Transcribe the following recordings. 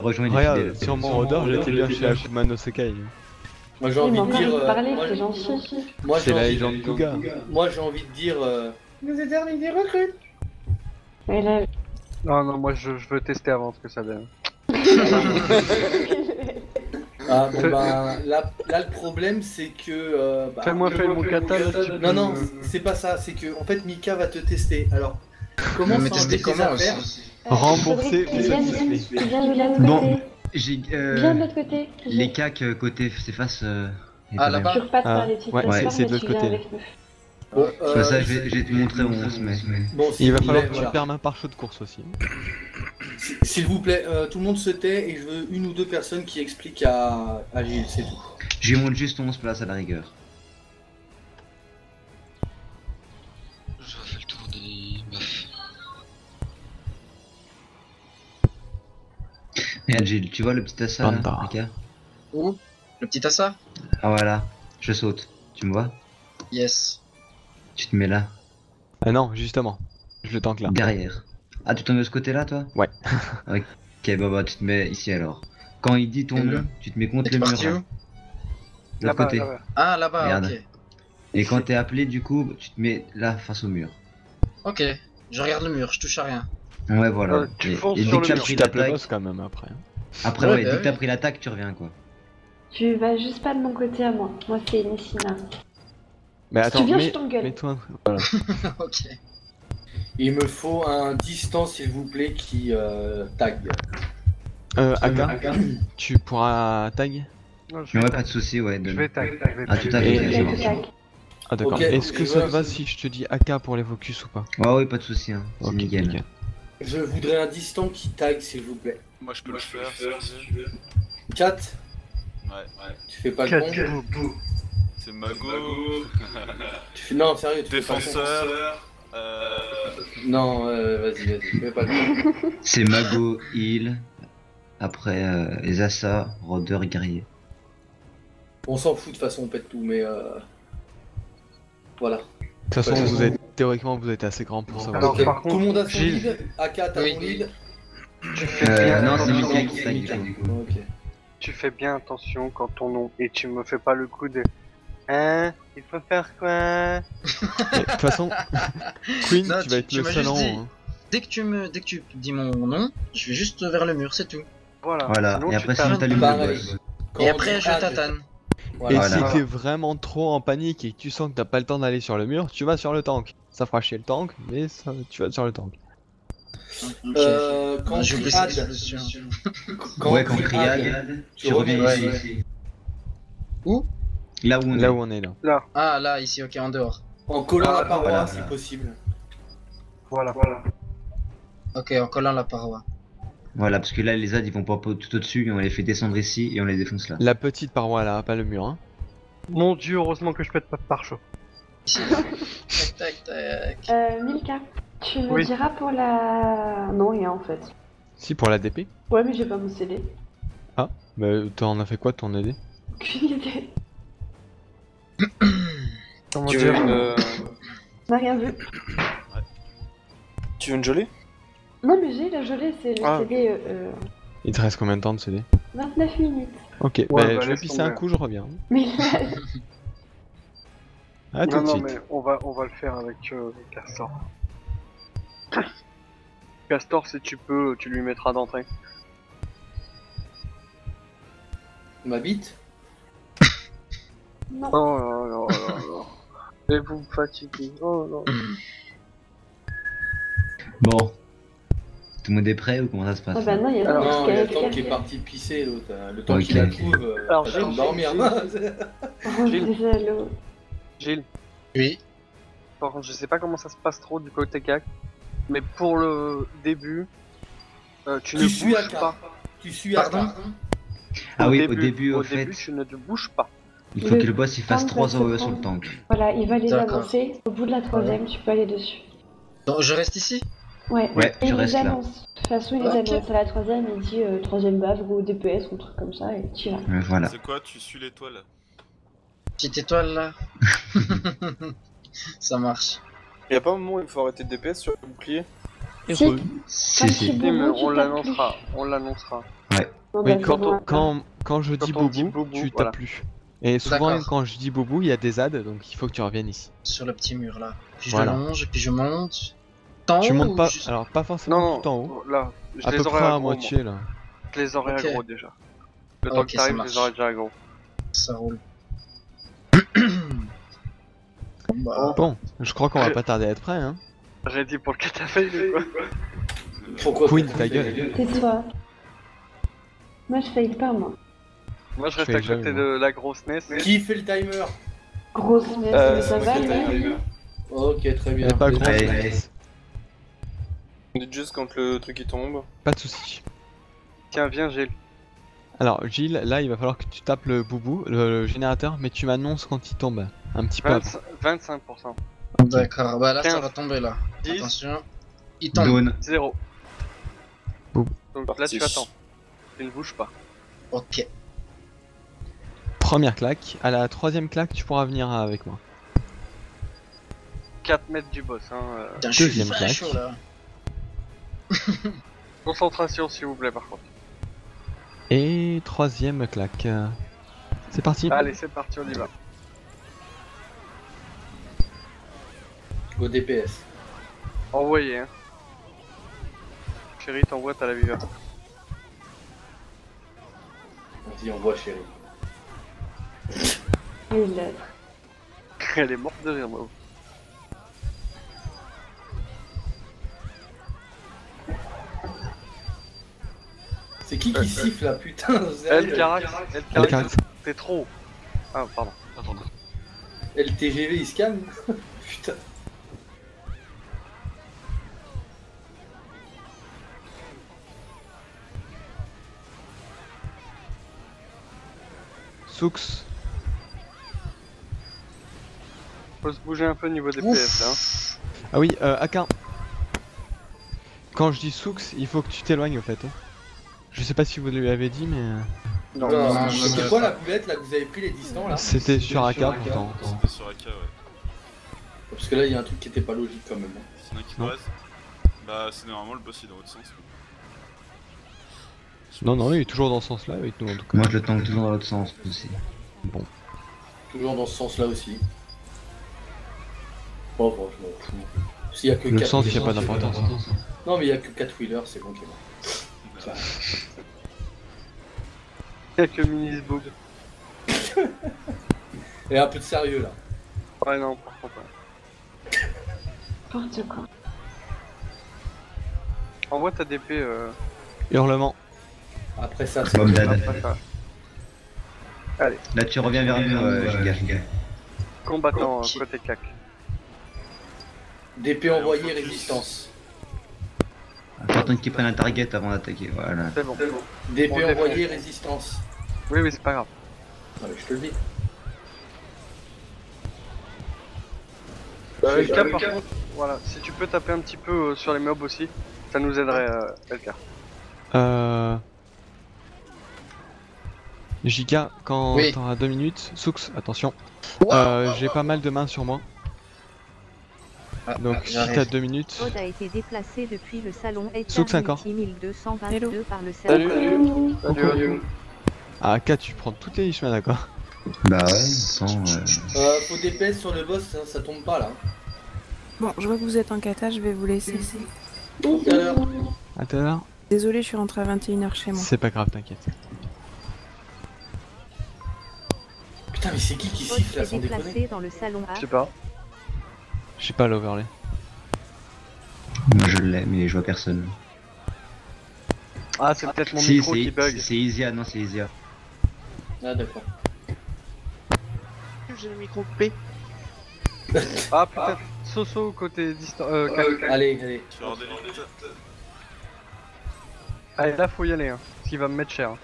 rejoins les Regarde, fidèles. sur mon rodeur, j'étais bien chez Akuma no Sekai. Moi j'ai envie de dire. parler, c'est gentil. Moi C'est j'ai la envie, légende Kuga. moi j'ai envie de dire. Nous éternités recrutent. Et là, Non, moi je veux tester avant ce que ça donne. Ah bon bah là le problème c'est que. Fais-moi faire mon kata là, tu peux Non, me- c'est pas ça, c'est que en fait Mika va te tester. Alors, comment Mais ça tester tes comment affaires aussi? Remboursé Faudrait ou qu'il vienne satisfait. de l'autre Bon, côté. j'ai Viens de l'autre côté. les cacs côté s'effacent. Ah, là-bas. Tu repasses par Ah, les petites ouais, plateformes c'est de et l'autre tu viens côté. avec nous. Bon, Ça, je vais te montrer où on se met. bon, Il va s'il vous falloir plaît, que tu voilà. perdes un pare-choc de course aussi. S'il vous plaît, tout le monde se tait et je veux une ou deux personnes qui expliquent à Gilles, c'est tout. Je lui monte juste 11 places à la rigueur. Je refais le tour des meufs. Regarde Gilles, tu vois le petit assa là, Panda. Mika? Où? Le petit Assa? Ah voilà, je saute. Tu me vois? Yes. Tu te mets là, Ah non, justement. Je le tank là. derrière. Ah, tu tombes de ce côté-là, toi? Ouais. Ok, bah tu te mets ici alors. Quand il dit ton nom, tu te mets contre T'es le mur parti là, où? de l'autre côté. Là-bas. Ah, là-bas, Regarde. ok. Et quand t'es appelé, du coup, tu te mets là face au mur. Ok, je regarde le mur, je touche à rien. Ouais, voilà. Tu Et fonces dès sur que le t'as mur. pris Tu tapes le l'attaque, boss quand même après. après, Ouais, ouais, bah dès que t'as oui. pris l'attaque, tu reviens quoi. Tu vas juste pas de mon côté à moi. Moi, c'est Nessina. Mais Si attends, tu viens, mais je t'engueule. mets-toi. Voilà. Ok. Il me faut un distance, s'il vous plaît, qui tag. Aka, tu pourras tag. Non, je Mais vais ouais, tag. pas de soucis, ouais. Je vais tag. Ah, tout à Et- fait, Ok, ça tout marche. tac. Ah d'accord. Ok, Est-ce que ok, ça te ouais, va c'est- si je te dis AK pour les focus ou pas? Ouais, ouais, pas de soucis, hein. C'est Ok, nickel. nickel. Je voudrais un distant qui tag, s'il vous plaît. Moi je peux le faire si tu veux. 4, Ouais. tu fais pas le con. C'est Mago, Tu fais... Non, sérieux, tu fais pas le con. défenseur. Non, vas-y, fais pas le con. C'est Mago, Heal, après les Assa, Rôdeur et Guerrier. On s'en fout de toute façon, on pète tout, mais voilà. De toute façon, Ouais, vous êtes théoriquement vous êtes assez grand pour savoir. Alors, Ok, par tout contre, le monde a son Gilles. lead. AK, t'as Oui. ton lead. Tu fais bien Non, c'est attention. Mika qui tag, du coup. Ok. Tu fais bien attention quand ton nom et tu me fais pas le coup de. Hein? Il faut faire quoi? Et De toute façon, Queen, Non, tu vas être tu le m'as seul juste en haut. dit. Hein. Dès que tu dis mon nom, je vais juste vers le mur, c'est tout. Voilà. Voilà, Sinon, et tu après, t'arrêtes. sinon t'allumes le Pareil. boss. Quand Et on après, dit je tag, tatane. Voilà. Et Voilà. si t'es vraiment trop en panique et que tu sens que t'as pas le temps d'aller sur le mur, tu vas sur le tank. Ça fera chier le tank, mais ça, tu vas sur le tank. Quand J'ai on oublié dit cette add, expression. Ouais, quand on on dit crie add, Ad, tu tu reviens reviens ici. Où? Là où on Là est. où on est là. Ah, là, ici, ok, en dehors. en collant la paroi voilà. si possible. Voilà. Ok, en collant la paroi. Voilà, parce que là, les Ad ils vont pas tout au-dessus, et on les fait descendre ici et on les défonce là. La petite paroi là, pas le mur. Hein. Mon dieu, heureusement que je pète pas de pare-choc. Ici, là. Tac, tac, tac. Milka, tu me Oui. diras pour la... Non, rien en fait. Si pour la DP. Ouais, mais j'ai pas mon CD. Mais t'en as fait quoi de ton AD? Aucune idée. Comment Tu veux dire? On n'a rien vu. Tu veux une gelée? Non, mais j'ai la gelée, c'est le Ah, CD Il te reste combien de temps de CD? 29 minutes. Ok, Ouais, bah, bah, je vais laisse pisser tomber. un coup, je reviens. Mais là, À tout Non, de non, suite. mais on va le faire avec Castor. Castor, si tu peux, tu lui mettras d'entrée. Ma bite. non. Oh là là là là. Et vous me fatiguez. Oh là. Bon. Tout le monde est prêt ou comment ça se passe? Ah bah non, il y a Alors, d'autres Non, il y a le qui temps qui est a parti pisser l'autre. Le temps Ok. qu'il la trouve, Alors, t'as le temps de Gilles, dormir. Oh, des allos. Gilles, Oui. par contre, je sais pas comment ça se passe trop du côté CAC, mais pour le début, tu ne Tu suis bouges AK. pas. Tu suis à Pardon? Ah oui, au début, au au fait, début, tu ne te bouges pas. il faut Le que le boss il fasse tank 3 va se AOE sur le prendre. tank. Voilà, il va les D'accord. annoncer. Au bout de la troisième, tu peux aller dessus. Donc, je reste ici? Ouais, Ouais, et tu il restes les là. annonce. De toute façon, il les Ok. annonce à la troisième, il dit troisième bave ou DPS ou un truc comme ça, et tu vas. Voilà. C'est quoi, tu suis l'étoile? Petite étoile là. Ça marche. Y'a pas un moment où il faut arrêter de DPS sur le bouclier? Si, Si, Quand si. tu Oui, mais bourres, tu on tapes l'annoncera. On l'annoncera. Ouais. Bon, Oui, bah, quand, c'est bon. quand je dis Quand on dit boubou, boubou, tu voilà. tapes plus. Et souvent, D'accord. quand je dis boubou, il y a des ZAD, donc il faut que tu reviennes ici. Sur le petit mur là. Puis je Voilà. longe et puis je monte. T'en Tu haut montes ou pas, juste- alors pas forcément Non, tout en haut, là, je à les peu aurais près à aggro, moi. moitié là. Je les aurais Ok. aggro déjà. Le temps Ok, que ça t'arrives, je marche. les aurais déjà aggro. Ça roule. Bon, bah, Bon, je crois qu'on va pas tarder à être prêt, hein. Ready pour le catafalque quoi. Pourquoi Queen, t'as ta fait gueule. Tais-toi. Moi, je faille pas, moi. Moi je Je reste fais à côté jamais, de la grosse NES. Qui fait le timer? Grosse messe, mais ça va, c'est là. le Ok, très Elle bien. est pas grosse, Allez, mais allez. Dites juste quand le truc il tombe. pas de soucis. Tiens, viens, Gilles. Alors Gilles, là il va falloir que tu tapes le boubou, le générateur, mais tu m'annonces quand il tombe. Un petit peu avant. 25%. d'accord. Bah là, ça 15. va tomber là. 10. Attention. Il tombe. Dawn. 0. Boum. Donc là Parti. tu attends. Tu ne bouges pas. Ok. Première claque, à la troisième claque tu pourras venir avec moi. 4 mètres du boss. Hein. Putain, je suis Deuxième très claque. chaud là. Concentration s'il vous plaît par contre. Et troisième claque. C'est parti. Allez, c'est parti, on y va. Go DPS. Envoyez, hein. Chérie, t'envoies, t'as la viveur. Vas-y, on voit chérie. Il l'a. Elle est morte de rire, moi. C'est qui siffle là, putain? Elle, Carax, Elle caractère. t'es trop. Ah, pardon. Attends. LTGV il se calme? Putain. Soux. Faut se bouger un peu au niveau des PS, hein. Ah oui, Akin. Quand je dis Soux, il faut que tu t'éloignes au fait. Hein. Je sais pas si vous lui avez dit, mais Non, non, C'était je- quoi la boulette là que vous avez pris les distants là? c'était sur AK pourtant. C'était sur AK, ouais. Parce que là il y a un truc qui était pas logique quand même. Sinon qui Non. passe. Bah, c'est normalement le boss il est dans l'autre sens. Non, non, il est toujours dans ce sens-là avec nous en tout cas. Moi je le tank toujours dans l'autre sens aussi. Toujours dans ce sens là aussi. Bon, bon, je m'en fous. S'il y a que Le 4 sens, il n'y a pas d'importance. Non, mais il y a que 4 wheelers, c'est bon qui est bon. Ça. quelques mini-sboog. Et un peu de sérieux là. Ouais, non, par contre, ouais. N'importe quoi. Envoie ta DP Hurlement. Après ça, c'est Bob Dad. après ça. Là tu reviens vers nous, Giga. Combattant Ok. côté CAC. DP envoyé, résistance. Faut attendre qu'ils prennent un target avant d'attaquer, voilà. C'est bon. DP On envoyé, défend. résistance. Oui, oui, c'est pas grave. Non, mais je te le dis. LK, par contre, voilà, si tu peux taper un petit peu sur les mobs aussi, ça nous aiderait, LK. Giga, quand Oui. t'auras 2 minutes, Soux, attention. J'ai pas mal de mains sur moi. Ah, Donc ah, si j'arrive. t'as 2 minutes. Aude a été déplacé depuis le salon Soux encore. 1222 par le Salut. salon. Salut. À AK, tu prends toutes les chemins, d'accord. Bah ouais, sans. Faut DPS sur le boss, ça tombe pas là. Bon, je vois que vous êtes en kata, je vais vous laisser. Tout à l'heure. À tout à l'heure. Désolée, je suis rentrée à 21h chez moi. C'est pas grave, t'inquiète. Putain, mais c'est qui Aude siffle là s'est sans déconner? déplacé dans le salon A. Je sais pas. J'ai pas l'overlay. Moi je l'ai, mais je vois personne. Ah, c'est peut-être mon Si, micro qui bug. c'est Isia, non c'est Isia. Ah, d'accord. J'ai le micro coupé. Ah, peut-être Soso côté distant. Allez, allez. Tu vas avoir des limites. Allez, là, faut y aller, hein. Ce qui va me mettre cher. Hein.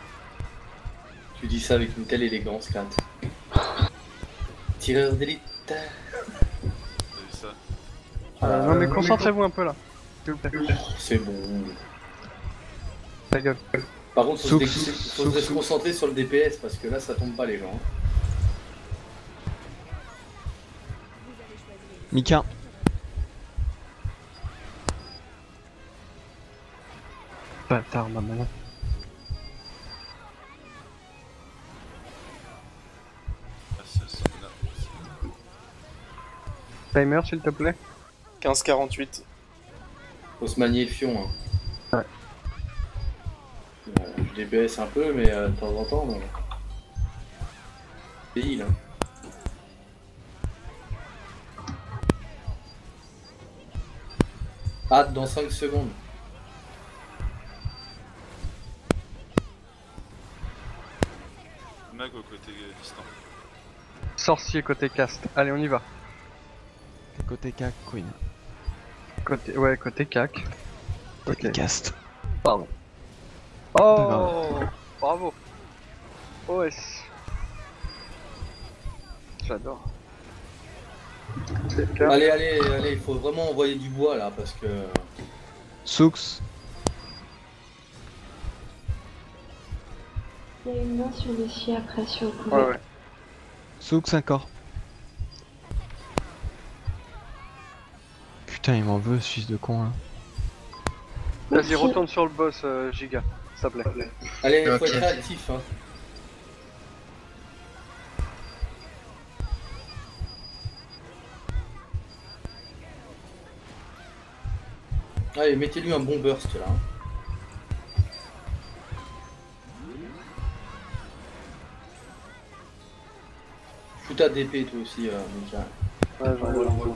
Tu dis ça avec une telle élégance, Kat. Tireur d'élite. T'as vu ça? Non, mais concentrez-vous un peu là. S'il vous plaît. C'est bon. Ta gueule. Par contre, Soux, faudrait se concentrer sur le DPS parce que là, ça tombe pas les gens. Mika. Bâtard, ma malade. Timer, s'il te plaît. 15-48. Faut se manier le fion. Hein. Ouais. Je DPS un peu, mais de temps en temps, non. C'est heal, hein. Hâte dans 5 secondes. Mag au côté distant. Sorcier côté cast. Allez, on y va. Côté cac, Queen. Côté cac. Côté Ok. cast. Pardon. Pas Oh, bravo. OS. J'adore. Allez, il faut vraiment envoyer du bois là parce que. Sux. Il y a une main sur le chien après sur le Ouais, couvert. ouais. Sux encore. Putain, il m'en veut, ce fils de con là. Vas-y, retourne sur le boss, Giga, s'il te plaît. Allez, il faut Ok. être réactif. Hein. Allez, mettez-lui un bon burst là. Shoot ta DP toi aussi, Mika. Ouais, j'en vois.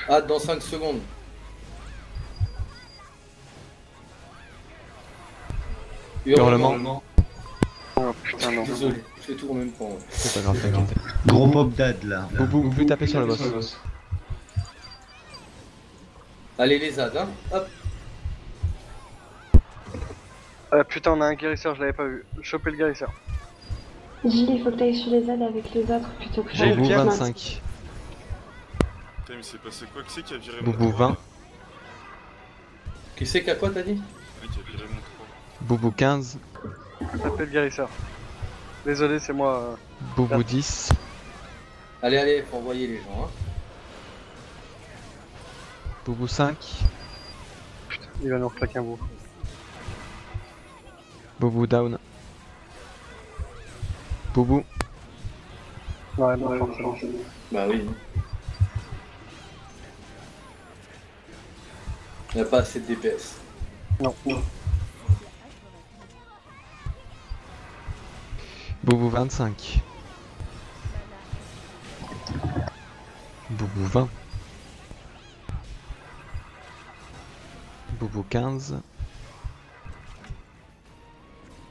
Hâte dans 5 secondes. Hurlement. Oh putain, non. Désolé, je fais tout en même temps. Ouais. C'est pas grave, t'inquiète. Gros pop dad là. Boubou, vous pouvez taper sur le boss. Allez les ZAD, hein. Hop. Putain, on a un guérisseur, je l'avais pas vu. Choper le guérisseur. Gilles, il faut que tu ailles sur les ZAD avec les autres plutôt que Gilles, Boubou viens. 25. Putain, mais c'est passé quoi? Qui c'est qui a viré Boubou mon 20. Qui c'est qu'à quoi t'as dit? Le mec qui a viré mon 3. Boubou 15. Tapez le guérisseur. Désolé, c'est moi. Boubou 10. Allez, faut envoyer les gens, hein. Boubou 5. Il va nous reclaquer un bout. Boubou down. Boubou. Ouais, non, forcément. Bah oui. Il n'y a pas assez de DPS. Non. Boubou 25. Boubou 20. Boubou 15.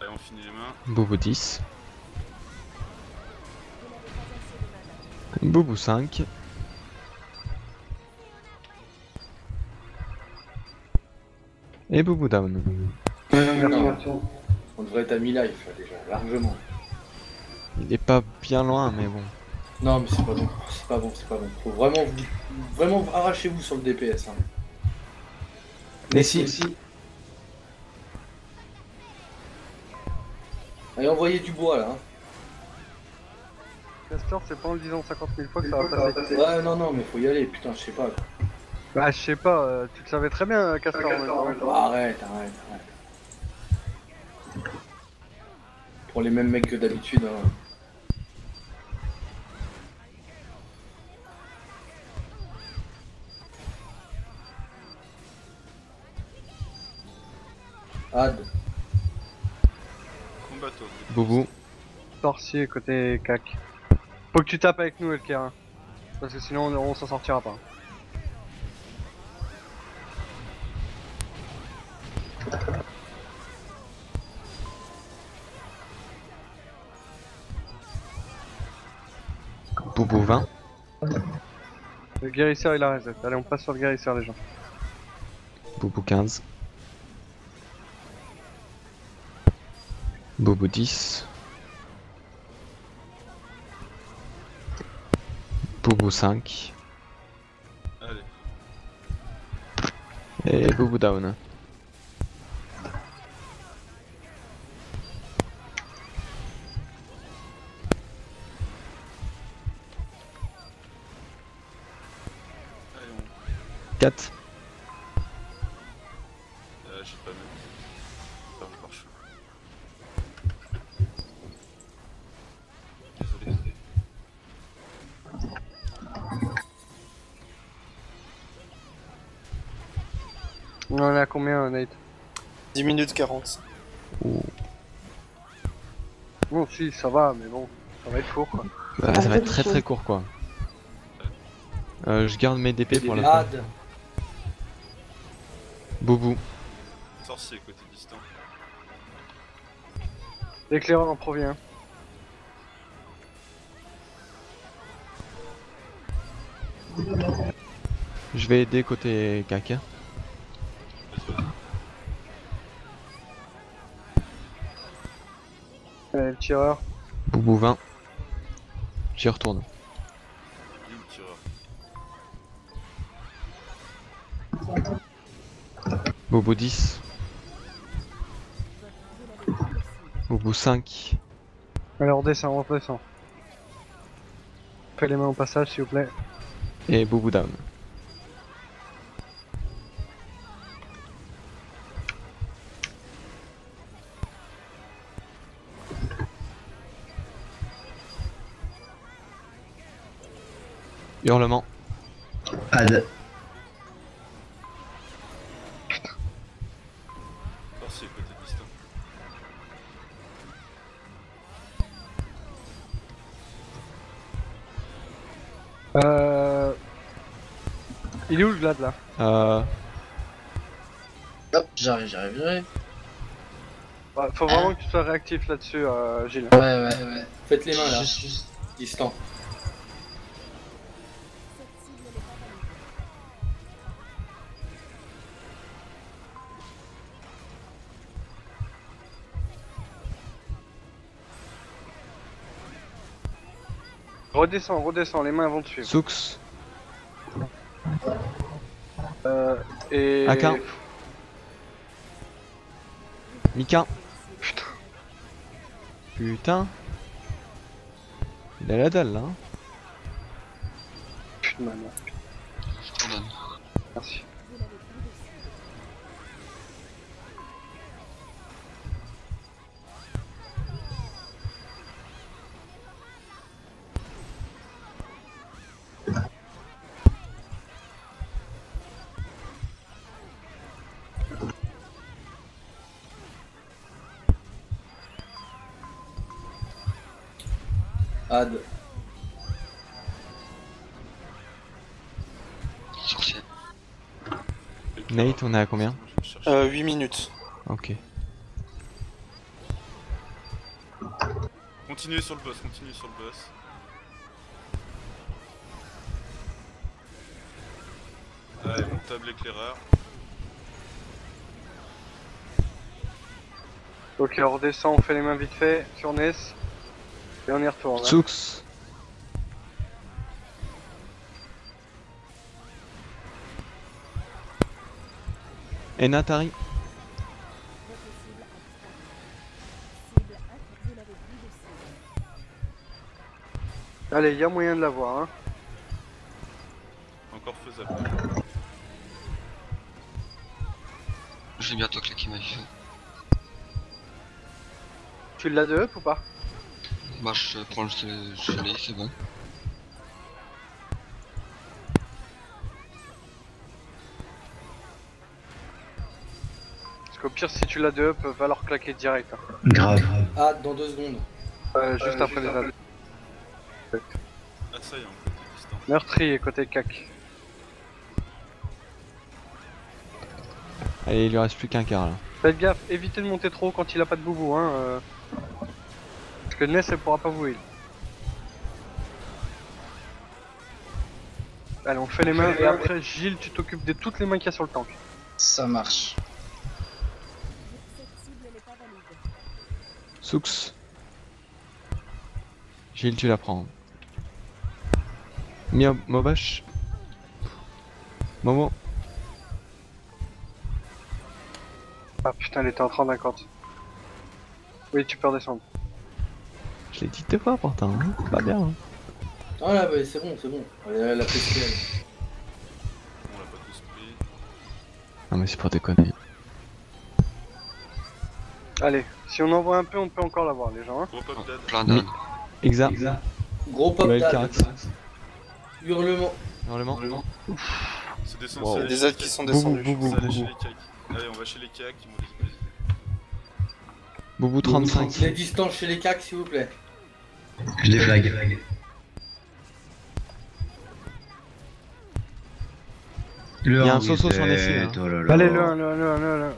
Allez, on finit les mains. Boubou 10. Boubou 5. Et Boubou down. Non, on devrait être à mi-life là, déjà, largement. Il est pas bien loin, mais bon. Non mais c'est pas bon, c'est pas bon, c'est pas bon. Faut vraiment arrachez-vous sur le DPS. Hein. Mais si. Allez, envoyez du bois là. Hein. Castor, c'est pas en le disant 50 000 fois que ça va passer. Ouais, non, mais faut y aller, putain, je sais pas. Quoi. Bah, je sais pas, tu le savais très bien, Castor. Arrête. Pour les mêmes mecs que d'habitude. Hein. Ad. Combatto. Boubou. Sorcier côté cac. Faut que tu tapes avec nous, Elker. Hein. Parce que sinon, on s'en sortira pas. Boubou 20. Le guérisseur, il a reset. Allez, on passe sur le guérisseur, les gens. Boubou 15. Boubou 10. Boubou 5. Allez. Et Boubou down. Allez, on. 4. J'ai pas même. Pas mon pare-choix. Désolé. On en est à combien, Nate? 10 minutes 40. Bon, si, ça va, mais bon, ça va être court quoi. Bah, ça va être très court quoi. Je garde mes DP pour la fin. Ad. Boubou. Sorcier côté distant. L'éclaireur en provient. Je vais aider côté caca. Allez, le tireur. Boubou 20. J'y retourne. Il est où le tireur? Boubou 10. Boubou 5. Allez, on redescend, on redescend. Fais les mains au passage, s'il vous plaît. Et Boubou down. Hurlement. Ad. Sorcier côté distant. Il est où le glad là? Hop, j'arrive. Bah, faut vraiment que tu sois réactif là-dessus, Gilles. Ouais. Faites les mains là. Juste. Distant. Redescends, les mains vont te suivre. Soux. Et... Aka. Mika. Putain. Il a la dalle là. Hein. Putain, non. Je t'en donne. Merci. Ad. Sorcier. Nate, on est à combien? 8 minutes. Ok. Continuez sur le boss, Allez, on table l'éclaireur. Ok, on redescend, on fait les mains vite fait sur Ness. Et on y retourne. Hein. Soux. Et Natari. Allez, il y a moyen de l'avoir. Hein. Encore faisable. Je vais bientôt claquer ma vie. Tu l'as de up ou pas? Bah, je prends le soleil, c'est bon. Parce qu'au pire, si tu l'as de up, va leur claquer direct. Hein. Grave. Ad dans 2 secondes. Juste après les ads. Ah ça y est, en côté distant. Meurtrier côté cac. Allez, il lui reste plus qu'un quart là. Faites gaffe, évitez de monter trop haut quand il a pas de boubou. Hein, Parce que Ness elle pourra pas vous heal. Allez, on fait les mains et après Gilles, tu t'occupes de toutes les mains qu'il y a sur le tank. Ça marche. Soux. Gilles, tu la prends. Mobash. Momo. Ah putain, elle était en train d'incante. Oui, tu peux redescendre. Je l'ai dit 2 fois pourtant, hein. C'est pas bien. Hein. Ah là, bah, c'est bon. Elle a pesté elle. On l'a pas tous pris. Non mais c'est pour déconner. Allez, si on en voit un peu, on peut encore l'avoir les gens. Hein. Gros pop dead. Plein d'ânes. Exa. Gros pop Ouais, le d'ad. carax. Hurlement. Hurlement. C'est descendu. Wow. Il y a des aides qui sont Boubou, descendus. boubou, C'est allé chez boubou. les cacs. Allez, on va chez les cacs, ils m'ont dit. Boubou 35. Les distances chez les cacs, s'il vous plaît. Je déflag. Il y a un Soso sur les filles, hein. Oh là là. Allez, le.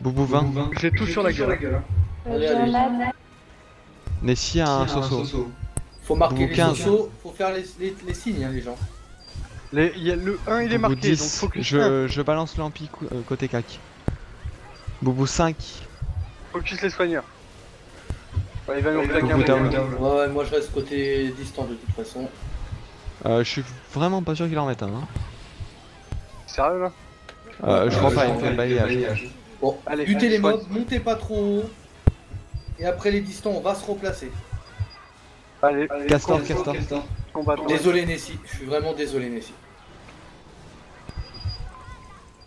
Boubou 20. J'ai tout sur la gueule. Allez, allez. Nessie a un Soso. Faut marquer Boubou les 15. sociaux, faut faire les signes, hein, les gens. Le 1 il est Boubou marqué, 10. donc faut que Je balance l'ampi côté cac. Boubou 5. focus les soigneurs. Ouais, il va nous plaquer un Boubou peu. down. Ouais, moi je reste côté distant de toute façon. Je suis vraiment pas sûr qu'il en mette un. Hein. Sérieux là? Je crois pas, il me fait le balayage. Bon, Allez, butez les soigne. mobs, montez pas trop haut. Et après les distants, on va se replacer. Allez, Castor. combat. Désolé Nessie, je suis vraiment désolé Nessie.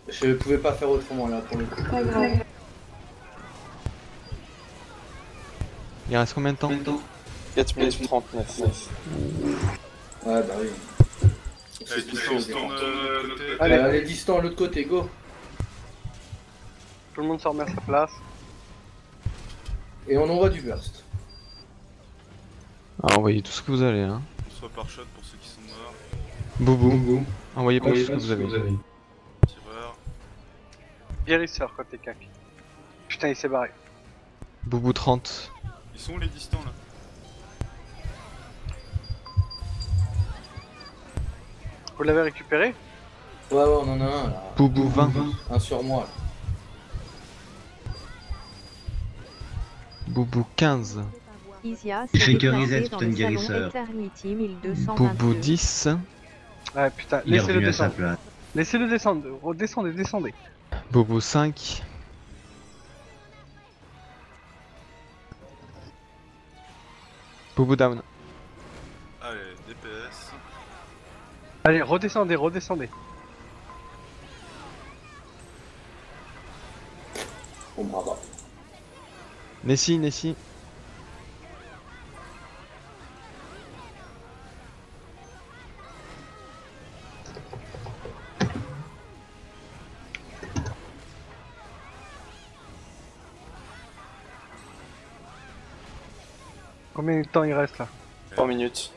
Je pouvais pas faire autrement là pour le coup. Pas grave. Il reste combien de temps? 4 minutes 39. Ouais, bah oui. Allez, distance, tourne de côté. Allez, distant, l'autre côté, go. Tout le monde se remet à sa place. Et on envoie du burst. Ah, envoyez tout ce que vous avez. Hein. Soit par shot pour ceux qui sont morts. Boubou. Envoyez pas tout ce que vous avez. Tireur. Guérisseur côté cac. Putain, il s'est barré. Boubou 30. Ils sont où les distants là? Vous l'avez récupéré? Ouais, on en a un là. Boubou 20. Un sur moi. Là. Boubou 15. Isia Il s'est fait que déplacée reset, dans putain de le salon guérisseur. Eternity 1222. Boubou 10. Ouais, putain, Il est laissez-le revenu à sa descendre. place. Laissez-le descendre. Redescendez. Boubou 5. Boubou down. Allez, DPS. Allez, redescendez. Bon, bravo. Nessie. Combien de temps il reste là? 3 minutes.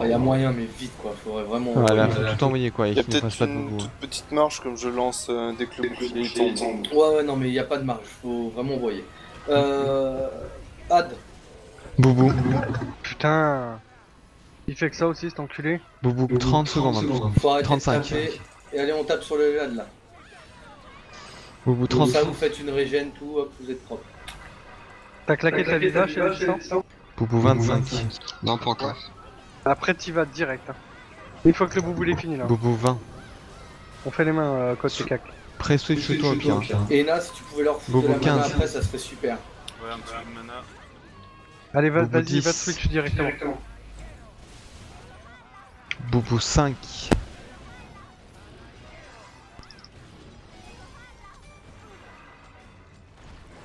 Il y a moyen, mais vite quoi. Faudrait vraiment. Voilà, faut tout envoyer quoi. Il y a Et qu'il ne fasse peut-être pas de une boubou. toute petite marge comme je lance dès que le bouclier tombe. Ouais, non, mais il n'y a pas de marge. Faut vraiment envoyer. Ad. Boubou. Putain. Il fait que ça aussi cet enculé. Boubou 30 secondes. Faut arrêter 35. de taper. Et allez, on tape sur le LAD là. Boubou Comme 30. ça, vous faites une régène, tout, hop, vous êtes propre. T'as claqué ta visage chez le distance? Boubou 25. Non, pas encore. Après t'y vas direct. Hein. Une fois que le boubou est fini là. Boubou 20. On fait les mains côté cac. Pré-switch toi au pire. Et Ena, si tu pouvais leur foutre Boubou de la mana 15. après, ça serait super. Ouais, un petit peu de mana. Allez, Boubou vas-y, 10. va switch directement. Boubou 5.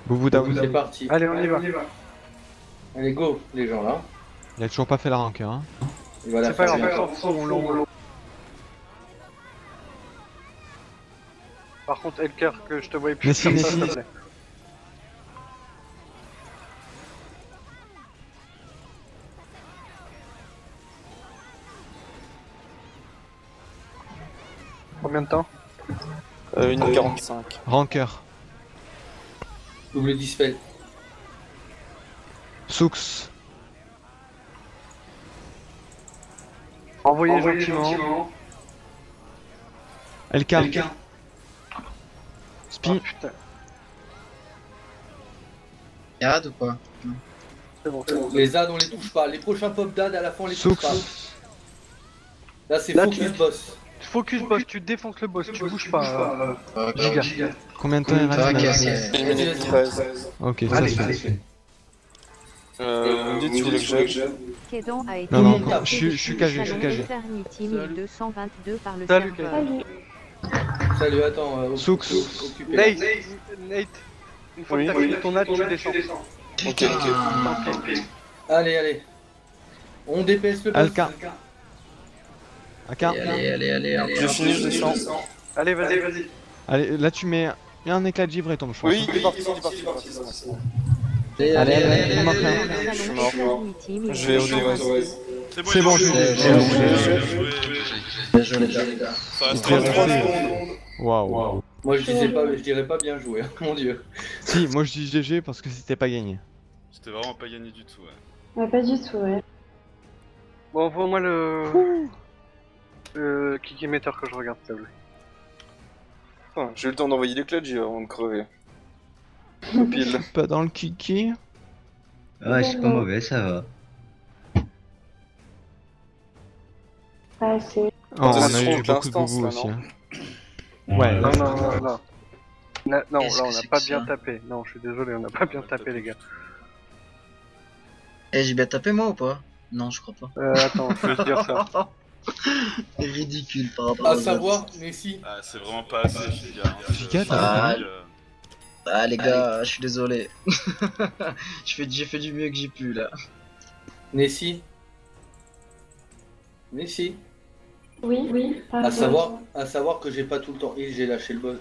Boubou down. C'est parti. Allez, on y va. Allez, go, les gens là. Il a toujours pas fait la rancœur. Hein. Il va la C'est pas faire grave, bientôt. on s'en fout, on l'envoie. Par contre, Elker, que je te voyais plus Nessie, comme ça, Nessie. s'il te plaît. Combien de temps? 1h45. Rancœur. Double dispel. Soux. Envoyez gentiment. LK. Spi. Ah, putain, Yad ou quoi? c'est bon. Les AD, on les touche pas. Les prochains pop d'AD, à la fin, on les Soux. touche pas. Là, c'est Là, focus boss. Focus boss, tu défonces le boss, tu bouges pas. Giga. Combien de temps il Ça va reste? casser. 1 minute 13. Ok, ça se fait. Vous me dites si vous voulez que j'aide. Kedan a été Non, non, remplacé je suis depuis le cagé, je suis salon cagé. Eternity 1222 par le Salut, serveur. Salut. Salut, attends. Soux. Occupé. Nate, une fois Oui. que t'as fini ton ad, tu descends. Ok. Allez. On DPS le boss. Alka. AK. Allez. Je finis, je descends. Allez, vas-y. Allez, là tu mets un éclat de givre et tombe, je pense. Oui, hein. il est parti. Allez, il manque rien. Je suis mort. Je vais au Dewez. C'est bon, Bien joué, les gars. Ça reste Très 33 resté. secondes. Waouh. Moi je dirais pas bien joué, hein, mon dieu. Si, moi je dis GG parce que c'était pas gagné. C'était vraiment pas gagné du tout, ouais. Ouais, pas du tout, ouais. Bon, envoie-moi le kick émetteur que je regarde, s'il te plaît. Putain, j'ai eu le temps d'envoyer les clés avant de crever. Pile. Pas dans le kiki. Ouais, c'est pas mauvais, ça va. Pas assez. Oh, on Ça se a eu trouve beaucoup de l'instance, boubou là, aussi. non Hein. Ouais, Non, là, non, Qu'est-ce là que on c'est n'a que pas ça bien tapé. Non, je suis désolé, on n'a pas bien tapé, les gars. Eh, j'ai bien tapé moi ou pas? Non, je crois pas. Attends, je vais te dire ça. C'est ridicule par rapport À aux savoir, autres. mais si. Ah, c'est vraiment pas assez, Giga. Hein. Giga, t'as dit Ah les gars, je suis désolé. J'ai fait du mieux que j'ai pu là. Nessie. Oui. À savoir que j'ai pas tout le temps. Et j'ai lâché le boss.